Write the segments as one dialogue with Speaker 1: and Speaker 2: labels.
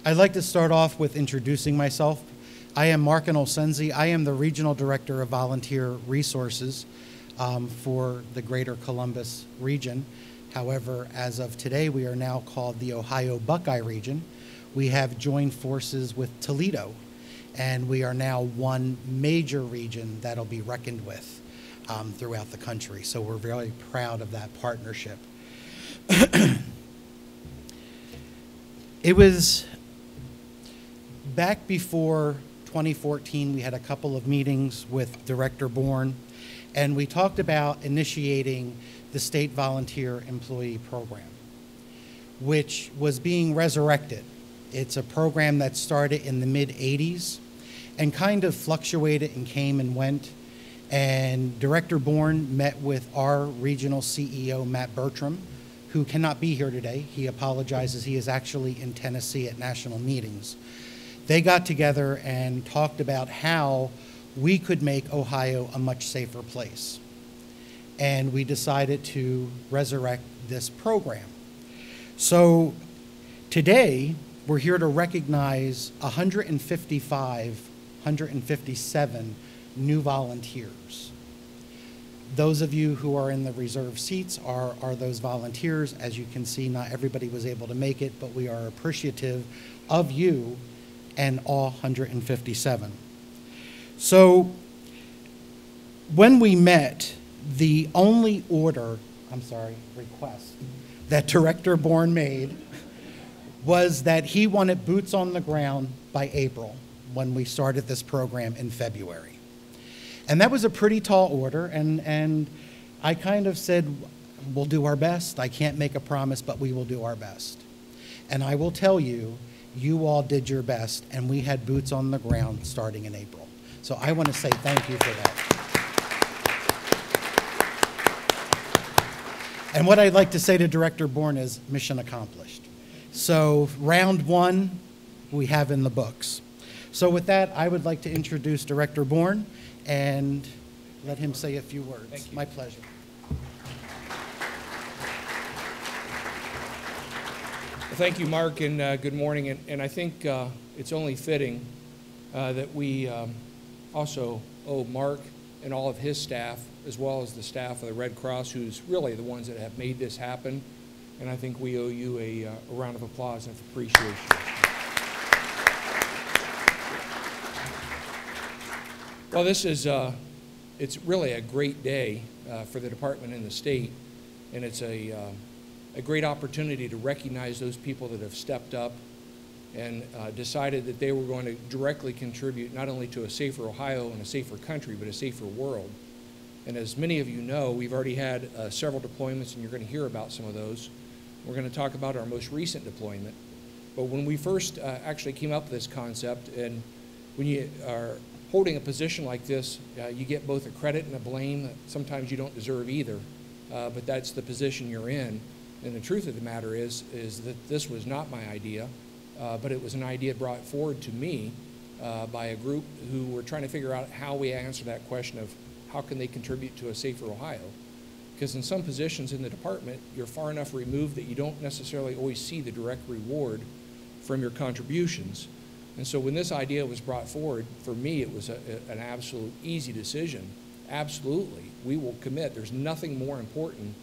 Speaker 1: I'd like to start off with introducing myself. I am Mark Olsenzi. I am the Regional Director of Volunteer Resources for the Greater Columbus region. However, as of today, we are now called the Ohio Buckeye region. We have joined forces with Toledo, and we are now one major region that'll be reckoned with throughout the country. So we're very proud of that partnership. It was back before 2014, we had a couple of meetings with Director Bourne, and we talked about initiating the State Volunteer Employee Program, which was being resurrected. It's a program that started in the mid-'80s and kind of fluctuated and came and went. And Director Bourne met with our regional CEO, Matt Bertram, who cannot be here today. He apologizes. He is actually in Tennessee at national meetings. They got together and talked about how we could make Ohio a much safer place. And we decided to resurrect this program. So today, we're here to recognize 157 new volunteers. Those of you who are in the reserve seats are those volunteers. As you can see, not everybody was able to make it, but we are appreciative of you and all 157. So when we met, the only request that Director Bourne made was that he wanted boots on the ground by April when we started this program in February. And that was a pretty tall order, and I kind of said, we'll do our best. I can't make a promise, but we will do our best. And I will tell you, you all did your best, and we had boots on the ground starting in April. So I want to say thank you for that. And what I'd like to say to Director Bourne is mission accomplished. So round one, we have in the books. So with that, I would like to introduce Director Bourne and let him say a few words.
Speaker 2: Thank you.
Speaker 1: My pleasure.
Speaker 2: Well, thank you, Mark, and good morning. And I think it's only fitting that we also owe Mark and all of his staff, as well as the staff of the Red Cross, who's really the ones that have made this happen. And I think we owe you a round of applause and appreciation. Well, this is, it's really a great day for the department and the state, and it's a great opportunity to recognize those people that have stepped up and decided that they were going to directly contribute not only to a safer Ohio and a safer country, but a safer world. And as many of you know, we've already had several deployments, and you're going to hear about some of those. We're going to talk about our most recent deployment. But when we first actually came up with this concept, and when you are holding a position like this, you get both a credit and a blame. Sometimes you don't deserve either, but that's the position you're in. And the truth of the matter is that this was not my idea, but it was an idea brought forward to me by a group who were trying to figure out how we answer that question of how can they contribute to a safer Ohio. Because in some positions in the department, you're far enough removed that you don't necessarily always see the direct reward from your contributions. And so when this idea was brought forward, for me, it was an absolute easy decision. Absolutely, we will commit. There's nothing more important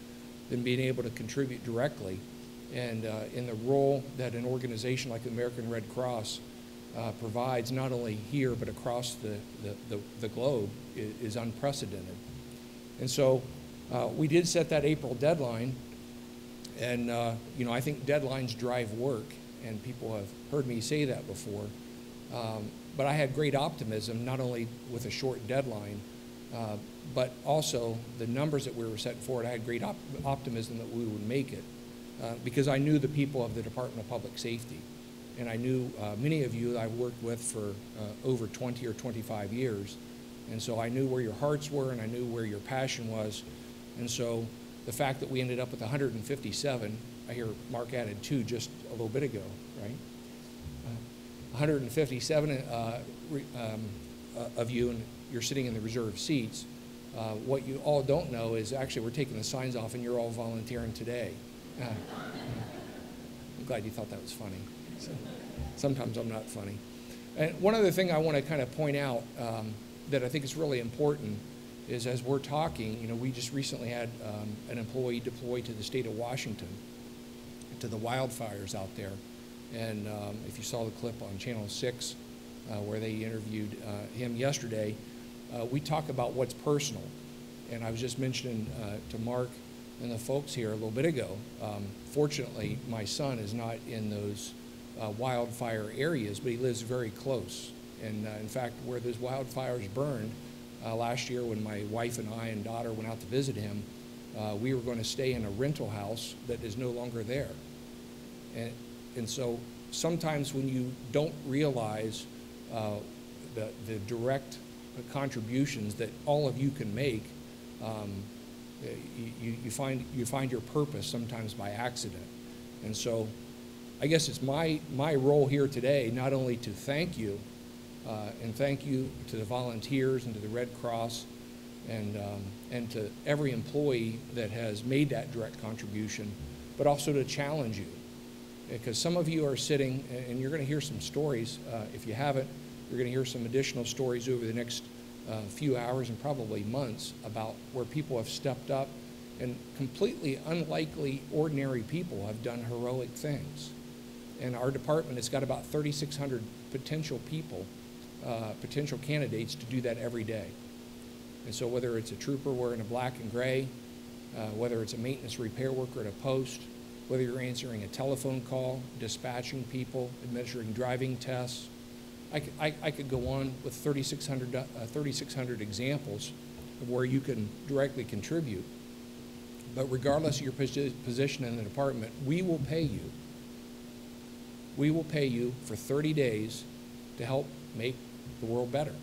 Speaker 2: than being able to contribute directly. And in the role that an organization like the American Red Cross provides, not only here but across the globe, is unprecedented. And so we did set that April deadline. And you know, I think deadlines drive work, and people have heard me say that before. But I had great optimism, not only with a short deadline, but also the numbers that we were setting forward. I had great optimism that we would make it because I knew the people of the Department of Public Safety. And I knew many of you I've worked with for over 20 or 25 years. And so I knew where your hearts were, and I knew where your passion was. And so the fact that we ended up with 157, I hear Mark added 2 just a little bit ago, right? 157 of you, and you're sitting in the reserve seats. What you all don't know is actually we're taking the signs off and you're all volunteering today. I'm glad you thought that was funny. Sometimes I'm not funny. And one other thing I want to kind of point out that I think is really important is, as we're talking, you know, we just recently had an employee deployed to the state of Washington to the wildfires out there. And if you saw the clip on Channel 6 where they interviewed him yesterday, we talk about what's personal. And I was just mentioning to Mark and the folks here a little bit ago, fortunately, my son is not in those wildfire areas, but he lives very close. And in fact, where those wildfires burned last year, when my wife and I and daughter went out to visit him, we were going to stay in a rental house that is no longer there. And so sometimes when you don't realize the direct contributions that all of you can make, you find your purpose sometimes by accident. And so I guess it's my role here today not only to thank you, and thank you to the volunteers and to the Red Cross and to every employee that has made that direct contribution, but also to challenge you. Because some of you are sitting, and you're going to hear some stories. If you haven't, you're going to hear some additional stories over the next few hours and probably months about where people have stepped up and completely unlikely, ordinary people have done heroic things. And our department has got about 3,600 potential people, potential candidates to do that every day. And so whether it's a trooper wearing a black and gray, whether it's a maintenance repair worker at a post, whether you're answering a telephone call, dispatching people, administering driving tests, I could go on with 3,600 examples of where you can directly contribute. But regardless of your position in the department, we will pay you. We will pay you for 30 days to help make the world better.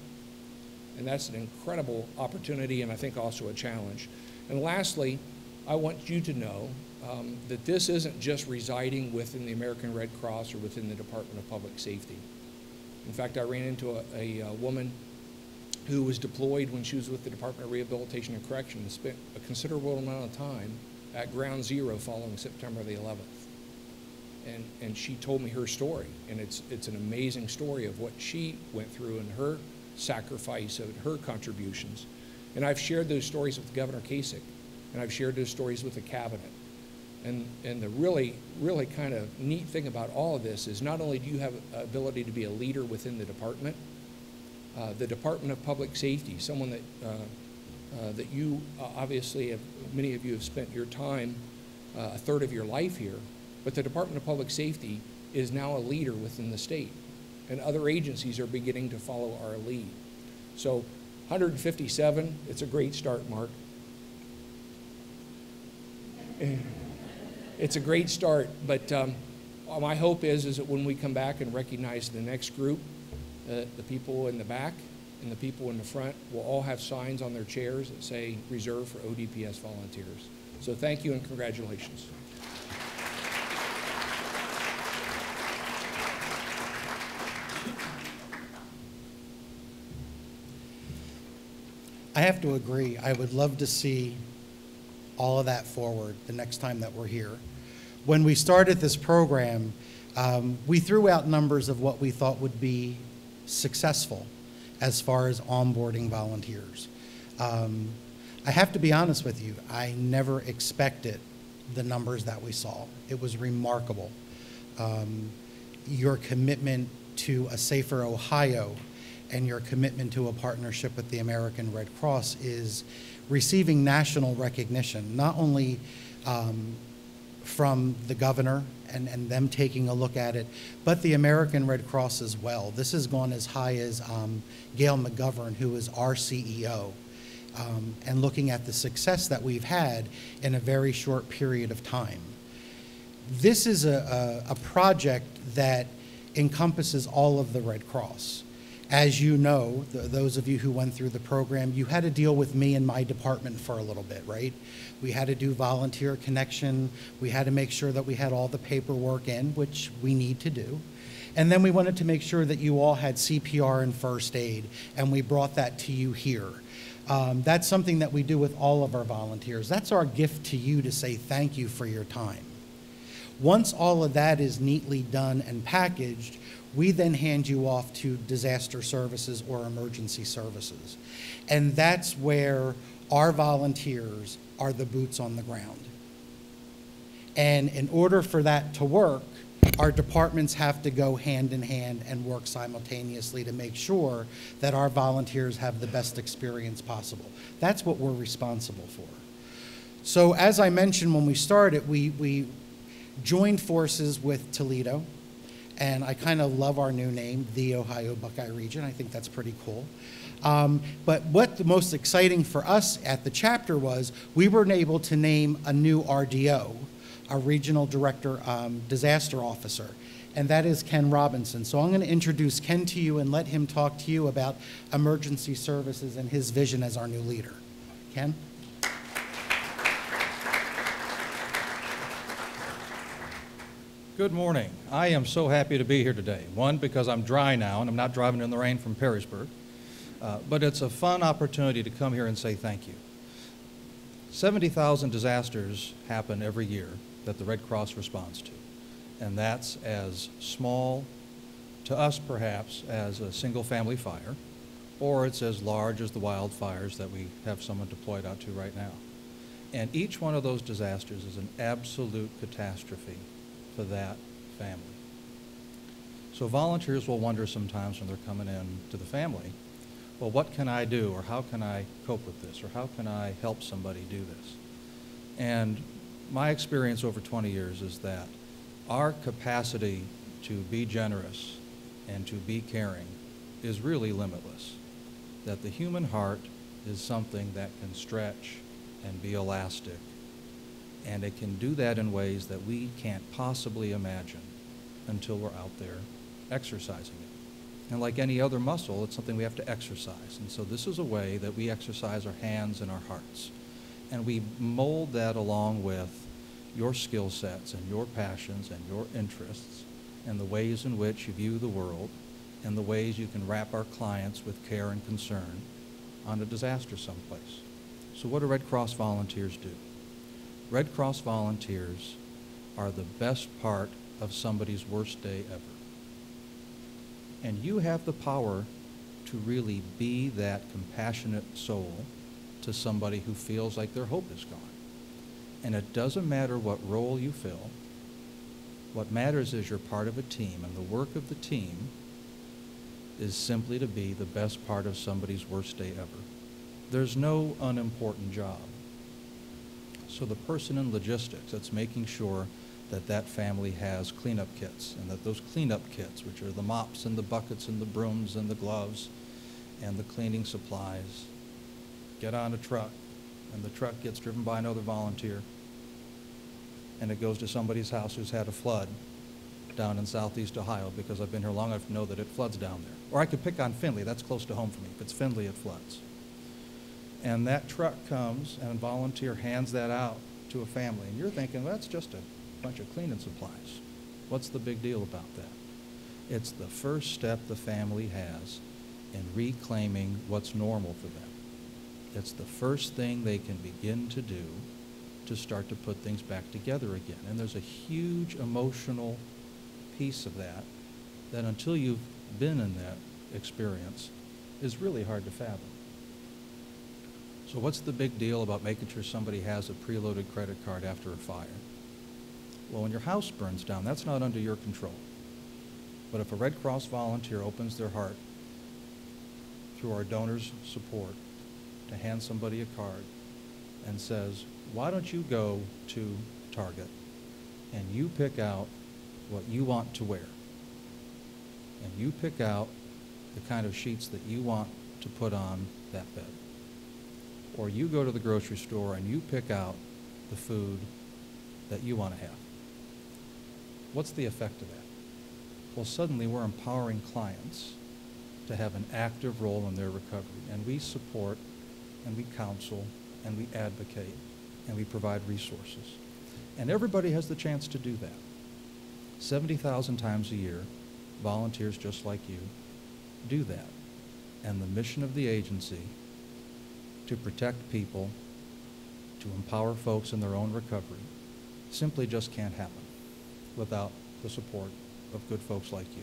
Speaker 2: And that's an incredible opportunity, and I think also a challenge. And lastly, I want you to know that this isn't just residing within the American Red Cross or within the Department of Public Safety. In fact, I ran into a woman who was deployed when she was with the Department of Rehabilitation and Correction and spent a considerable amount of time at Ground Zero following September the 11th. And she told me her story, and it's an amazing story of what she went through and her sacrifice and her contributions. And I've shared those stories with Governor Kasich, and I've shared those stories with the Cabinet. And the really kind of neat thing about all of this is not only do you have the ability to be a leader within the Department of Public Safety, someone that you obviously have, many of you have spent your time, a third of your life here, but the Department of Public Safety is now a leader within the state, and other agencies are beginning to follow our lead. So 157, it's a great start, Mark. It's a great start, but my hope is that when we come back and recognize the next group, the people in the back and the people in the front will all have signs on their chairs that say reserved for ODPS volunteers. So thank you and congratulations.
Speaker 1: I have to agree. I would love to see all of that forward the next time that we're here. When we started this program, we threw out numbers of what we thought would be successful as far as onboarding volunteers. I have to be honest with you, I never expected the numbers that we saw. It was remarkable. Your commitment to a safer Ohio and your commitment to a partnership with the American Red Cross is receiving national recognition, not only from the governor and them taking a look at it, but the American Red Cross as well. This has gone as high as Gail McGovern, who is our CEO, and looking at the success that we've had in a very short period of time. This is a project that encompasses all of the Red Cross. As you know, those of you who went through the program, you had to deal with me and my department for a little bit, right? We had to do volunteer connection. We had to make sure that we had all the paperwork in, which we need to do. And then we wanted to make sure that you all had CPR and first aid, and we brought that to you here. That's something that we do with all of our volunteers. That's our gift to you to say thank you for your time. Once all of that is neatly done and packaged, we then hand you off to disaster services or emergency services. And that's where our volunteers are the boots on the ground. And in order for that to work, our departments have to go hand in hand and work simultaneously to make sure that our volunteers have the best experience possible. That's what we're responsible for. So as I mentioned when we started, we joined forces with Toledo, and I kind of love our new name, the Ohio Buckeye Region. I think that's pretty cool. But what the most exciting for us at the chapter was, we were able to name a new RDO, a Regional Director Disaster Officer, and that is Ken Robinson. So I'm going to introduce Ken to you and let him talk to you about emergency services and his vision as our new leader. Ken?
Speaker 3: Good morning. I am so happy to be here today. One, because I'm dry now and I'm not driving in the rain from Perrysburg, but it's a fun opportunity to come here and say thank you. 70,000 disasters happen every year that the Red Cross responds to, and that's as small to us perhaps as a single family fire, or it's as large as the wildfires that we have someone deployed out to right now. And each one of those disasters is an absolute catastrophe for that family. So volunteers will wonder sometimes when they're coming in to the family, well, what can I do, or how can I cope with this, or how can I help somebody do this? And my experience over 20 years is that our capacity to be generous and to be caring is really limitless. That the human heart is something that can stretch and be elastic, and it can do that in ways that we can't possibly imagine until we're out there exercising it. And like any other muscle, it's something we have to exercise. And so this is a way that we exercise our hands and our hearts. And we mold that along with your skill sets and your passions and your interests and the ways in which you view the world and the ways you can wrap our clients with care and concern on a disaster someplace. So what do Red Cross volunteers do? Red Cross volunteers are the best part of somebody's worst day ever. And you have the power to really be that compassionate soul to somebody who feels like their hope is gone. And it doesn't matter what role you fill. What matters is you're part of a team, and the work of the team is simply to be the best part of somebody's worst day ever. There's no unimportant job. So the person in logistics that's making sure that that family has cleanup kits, and that those cleanup kits, which are the mops and the buckets and the brooms and the gloves and the cleaning supplies, get on a truck, and the truck gets driven by another volunteer, and it goes to somebody's house who's had a flood down in southeast Ohio, because I've been here long enough to know that it floods down there. Or I could pick on Findlay. That's close to home for me. If it's Findlay, it floods. And that truck comes, and a volunteer hands that out to a family. And you're thinking, well, that's just a bunch of cleaning supplies. What's the big deal about that? It's the first step the family has in reclaiming what's normal for them. It's the first thing they can begin to do to start to put things back together again. And there's a huge emotional piece of that that until you've been in that experience is really hard to fathom. So what's the big deal about making sure somebody has a preloaded credit card after a fire? Well, when your house burns down, that's not under your control. But if a Red Cross volunteer opens their heart through our donors' support to hand somebody a card and says, why don't you go to Target and you pick out what you want to wear, and you pick out the kind of sheets that you want to put on that bed. Or you go to the grocery store and you pick out the food that you want to have. What's the effect of that? Well, suddenly we're empowering clients to have an active role in their recovery. And we support, and we counsel, and we advocate, and we provide resources. And everybody has the chance to do that. 70,000 times a year, volunteers just like you do that. And the mission of the agency to protect people, to empower folks in their own recovery, simply just can't happen. without the support of good folks like you.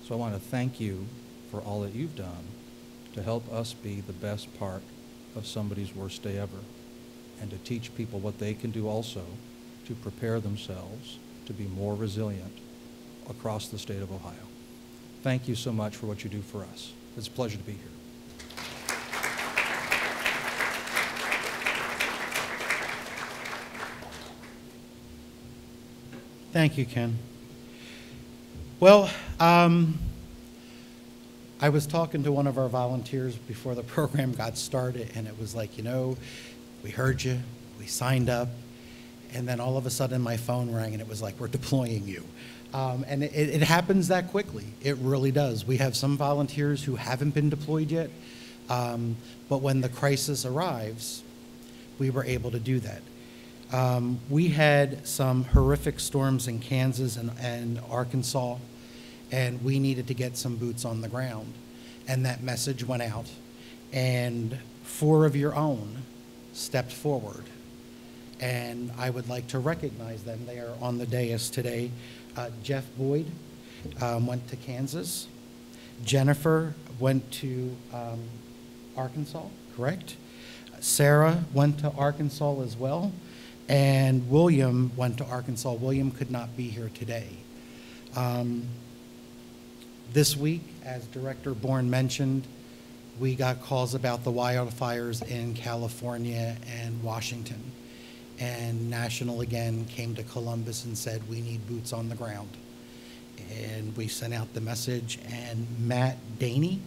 Speaker 3: So I want to thank you for all that you've done to help us be the best part of somebody's worst day ever, and to teach people what they can do also to prepare themselves to be more resilient across the state of Ohio. Thank you so much for what you do for us. It's a pleasure to be here.
Speaker 1: Thank you, Ken. Well, I was talking to one of our volunteers before the program got started, and it was like, you know, we heard you, we signed up, and then all of a sudden my phone rang, and it was like, we're deploying you. And it happens that quickly. It really does. We have some volunteers who haven't been deployed yet, but when the crisis arrives, we were able to do that. We had some horrific storms in Kansas and Arkansas, and we needed to get some boots on the ground. And that message went out, and 4 of your own stepped forward. And I would like to recognize them. They are on the dais today. Jeff Boyd went to Kansas. Jennifer went to Arkansas, correct? Sarah went to Arkansas as well. And William went to Arkansas. William could not be here today. This week, as Director Bourne mentioned, we got calls about the wildfires in California and Washington. And National again came to Columbus and said, we need boots on the ground. And we sent out the message, and Matt Daney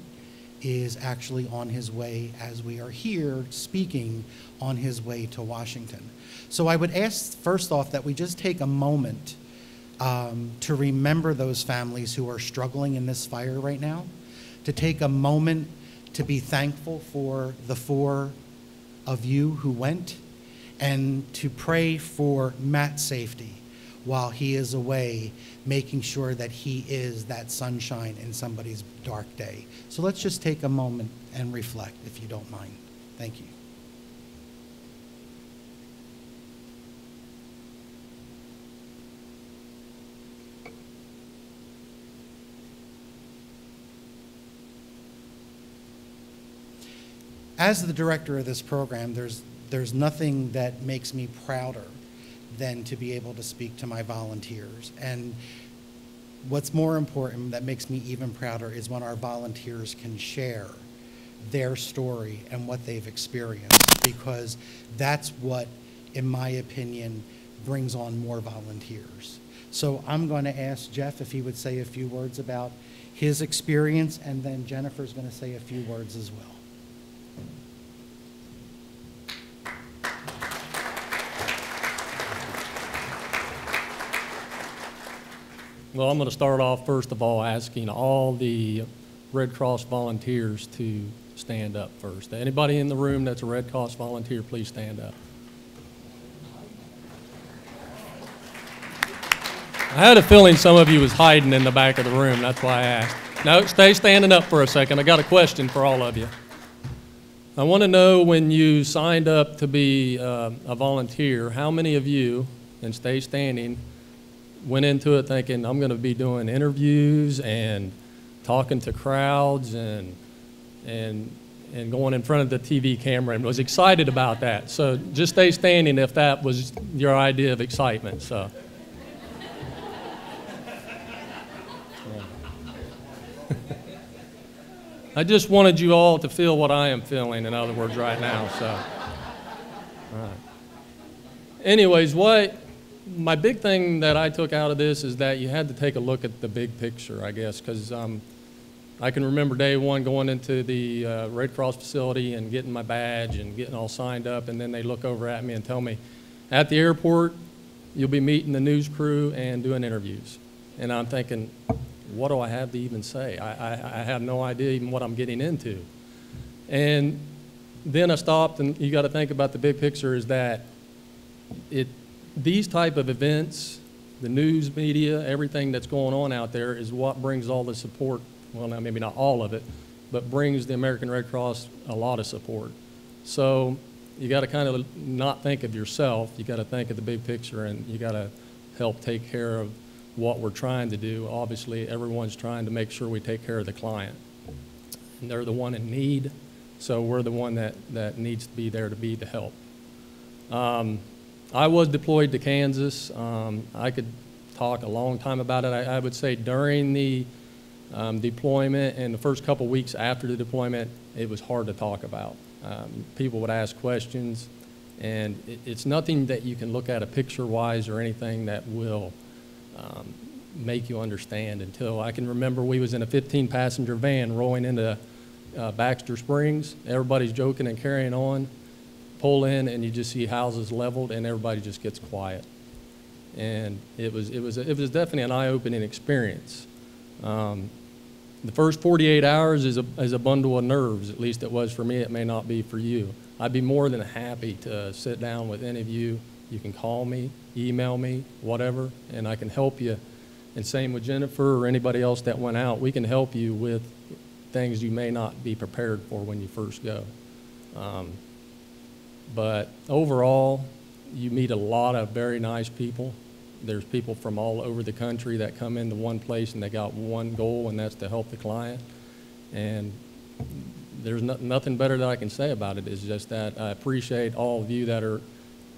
Speaker 1: is actually on his way, as we are here speaking, on his way to Washington. So I would ask, first off, that we just take a moment to remember those families who are struggling in this fire right now, to take a moment to be thankful for the 4 of you who went, and to pray for Matt's safety while he is away, making sure that he is that sunshine in somebody's dark day. So let's just take a moment and reflect, if you don't mind. Thank you. As the director of this program, there's nothing that makes me prouder than to be able to speak to my volunteers. And what's more important, that makes me even prouder, is when our volunteers can share their story and what they've experienced, because that's what, in my opinion, brings on more volunteers. So I'm going to ask Jeff if he would say a few words about his experience, and then Jennifer's going to say a few words as well.
Speaker 4: Well, I'm going to start off, first of all, asking all the Red Cross volunteers to stand up first. Anybody in the room that's a Red Cross volunteer, please stand up. I had a feeling some of you was hiding in the back of the room. That's why I asked. No, stay standing up for a second. I got a question for all of you. I want to know, when you signed up to be a volunteer, how many of you, and stay standing, went into it thinking, I'm going to be doing interviews and talking to crowds and going in front of the TV camera, and was excited about that. So just stay standing if that was your idea of excitement. So. I just wanted you all to feel what I am feeling, in other words, right now. So, all right. Anyways, my big thing that I took out of this is that you had to take a look at the big picture, I guess, because I can remember day one going into the Red Cross facility and getting my badge and getting all signed up, and then they look over at me and tell me, at the airport, you'll be meeting the news crew and doing interviews. And I'm thinking, what do I have to even say? I have no idea even what I'm getting into. And then I stopped, and you got to think about the big picture, is that these type of events, the news media, everything that's going on out there is what brings all the support, well, now maybe not all of it, but brings the American Red Cross a lot of support. So you got to kind of not think of yourself. You got to think of the big picture, and you got to help take care of what we're trying to do. Obviously, everyone's trying to make sure we take care of the client. And they're the one in need, so we're the one that needs to be there to be the help. I was deployed to Kansas. I could talk a long time about it. I would say during the deployment and the first couple weeks after the deployment, it was hard to talk about. People would ask questions, and it's nothing that you can look at a picture-wise or anything that will make you understand. Until I can remember, we was in a 15-passenger van rolling into Baxter Springs. Everybody's joking and carrying on. Pull in, and you just see houses leveled, and everybody just gets quiet. And it was definitely an eye-opening experience. The first 48 hours is a bundle of nerves. At least it was for me. It may not be for you. I'd be more than happy to sit down with any of you. You can call me, email me, whatever, and I can help you. And same with Jennifer or anybody else that went out. We can help you with things you may not be prepared for when you first go. But overall, you meet a lot of very nice people. There's people from all over the country that come into one place and they got one goal, and that's to help the client. And there's nothing better that I can say about it. Is just that I appreciate all of you that are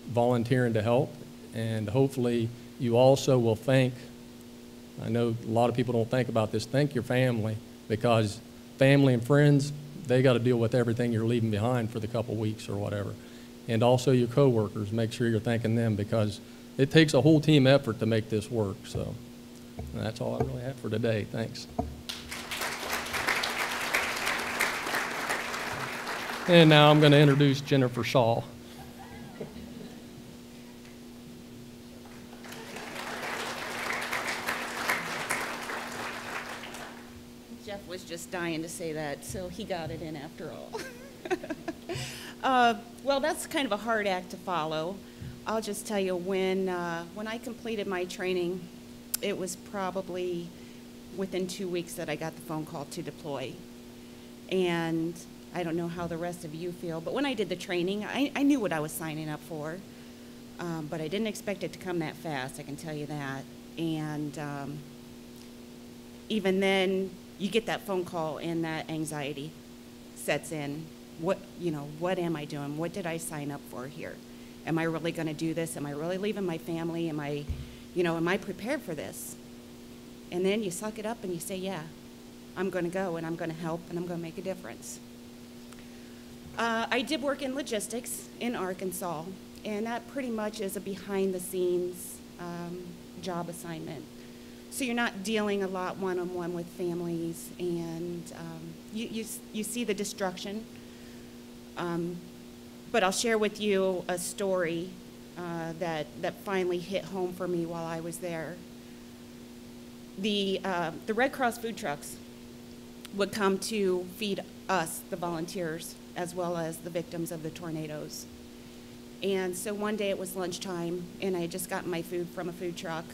Speaker 4: volunteering to help, and hopefully you also will thank, I know a lot of people don't think about this, thank your family, because family and friends, they got to deal with everything you're leaving behind for the couple weeks or whatever. And also your coworkers, make sure you're thanking them, because it takes a whole team effort to make this work. So that's all I really have for today. Thanks. And now I'm going to introduce Jennifer Shaw.
Speaker 5: Jeff was just dying to say that, so he got it in after all. Well, that's kind of a hard act to follow. I'll just tell you, when I completed my training, it was probably within 2 weeks that I got the phone call to deploy. And I don't know how the rest of you feel, but when I did the training, I knew what I was signing up for, but I didn't expect it to come that fast, I can tell you that. And even then, you get that phone call and that anxiety sets in. What am I doing? What did I sign up for here? Am I really going to do this? Am I really leaving my family? Am I prepared for this? And then you suck it up and you say, yeah, I'm going to go and I'm going to help and I'm going to make a difference. I did work in logistics in Arkansas, and that pretty much is a behind-the-scenes job assignment. So you're not dealing a lot one-on-one with families, and you see the destruction. But I'll share with you a story that finally hit home for me while I was there. The Red Cross food trucks would come to feed us, the volunteers, as well as the victims of the tornadoes. And so one day it was lunchtime, and I had just gotten my food from a food truck.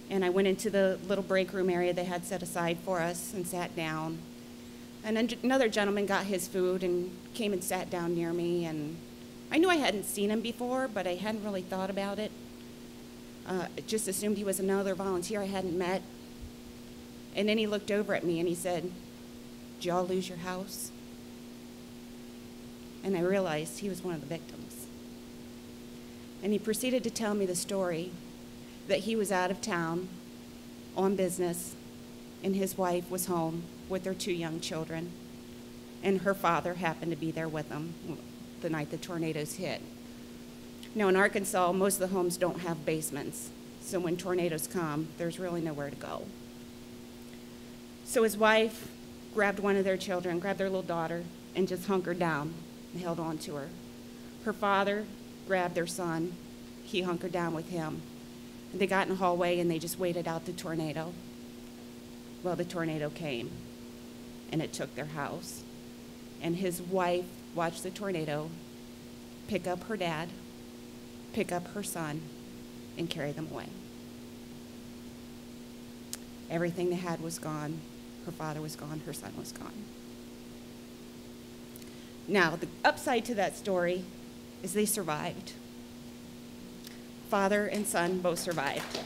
Speaker 5: And I went into the little break room area they had set aside for us and sat down. And then another gentleman got his food and came and sat down near me. And I knew I hadn't seen him before, but I hadn't really thought about it. Just assumed he was another volunteer I hadn't met. And then he looked over at me and he said, "Did y'all lose your house?" And I realized he was one of the victims. And he proceeded to tell me the story that he was out of town on business, and his wife was home with their 2 young children, and her father happened to be there with them the night the tornadoes hit. Now, in Arkansas, most of the homes don't have basements, so when tornadoes come, there's really nowhere to go. So his wife grabbed one of their children, grabbed their little daughter, and just hunkered down and held on to her. Her father grabbed their son. He hunkered down with him. And they got in the hallway and they just waited out the tornado. Well, the tornado came, and it took their house. And his wife watched the tornado pick up her dad, pick up her son, and carry them away. Everything they had was gone. Her father was gone. Her son was gone. Now, the upside to that story is they survived. father and son both survived.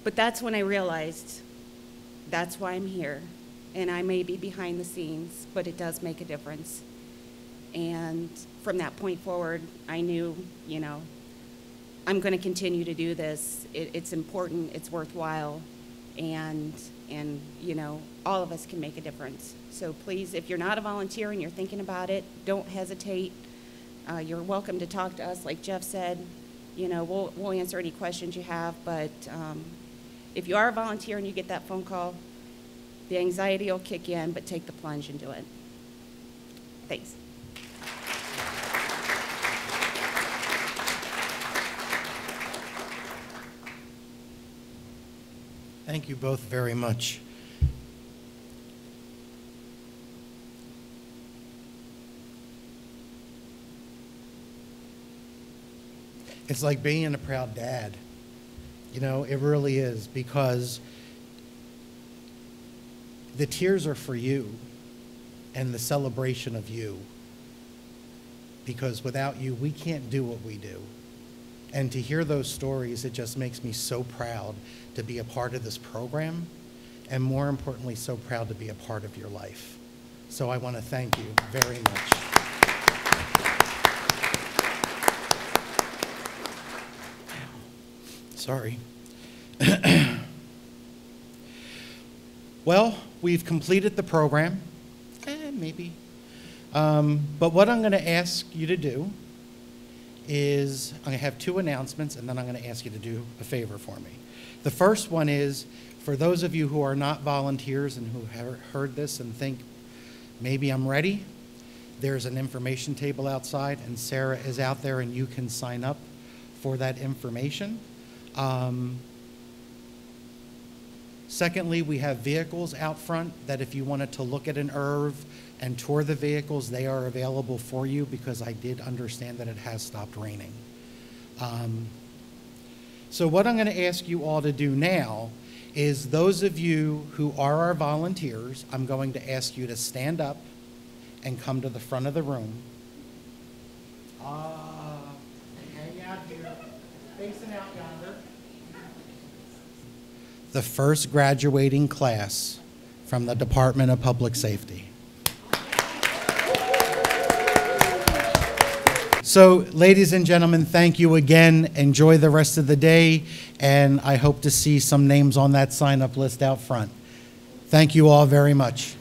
Speaker 5: But that's when I realized that's why I'm here. And I may be behind the scenes, but it does make a difference. And from that point forward, I knew, you know, I'm going to continue to do this. It's important, it's worthwhile, and you know, all of us can make a difference. So please, if you're not a volunteer and you're thinking about it, don't hesitate. You're welcome to talk to us, like Jeff said. You know, we'll answer any questions you have, but if you are a volunteer and you get that phone call, the anxiety will kick in, but take the plunge and do it. Thanks.
Speaker 1: Thank you both very much. It's like being a proud dad. You know, it really is, because the tears are for you and the celebration of you. Because without you, we can't do what we do. And to hear those stories, it just makes me so proud to be a part of this program, and more importantly, so proud to be a part of your life. So I want to thank you very much. Sorry. Well, we've completed the program. Maybe. But what I'm going to ask you to do is I'm going to have two announcements, and then I'm going to ask you to do a favor for me. The first one is, for those of you who are not volunteers and who have heard this and think, maybe I'm ready, there's an information table outside, and Sarah is out there, and you can sign up for that information. Secondly, we have vehicles out front that if you wanted to look at an IRV and tour the vehicles, they are available for you, because I did understand that it has stopped raining. So what I'm going to ask you all to do now is, those of you who are our volunteers, I'm going to ask you to stand up and come to the front of the room. Hang out here, facing out yonder. The first graduating class from the Department of Public Safety. So, ladies and gentlemen, thank you again. Enjoy the rest of the day, and I hope to see some names on that sign-up list out front. Thank you all very much.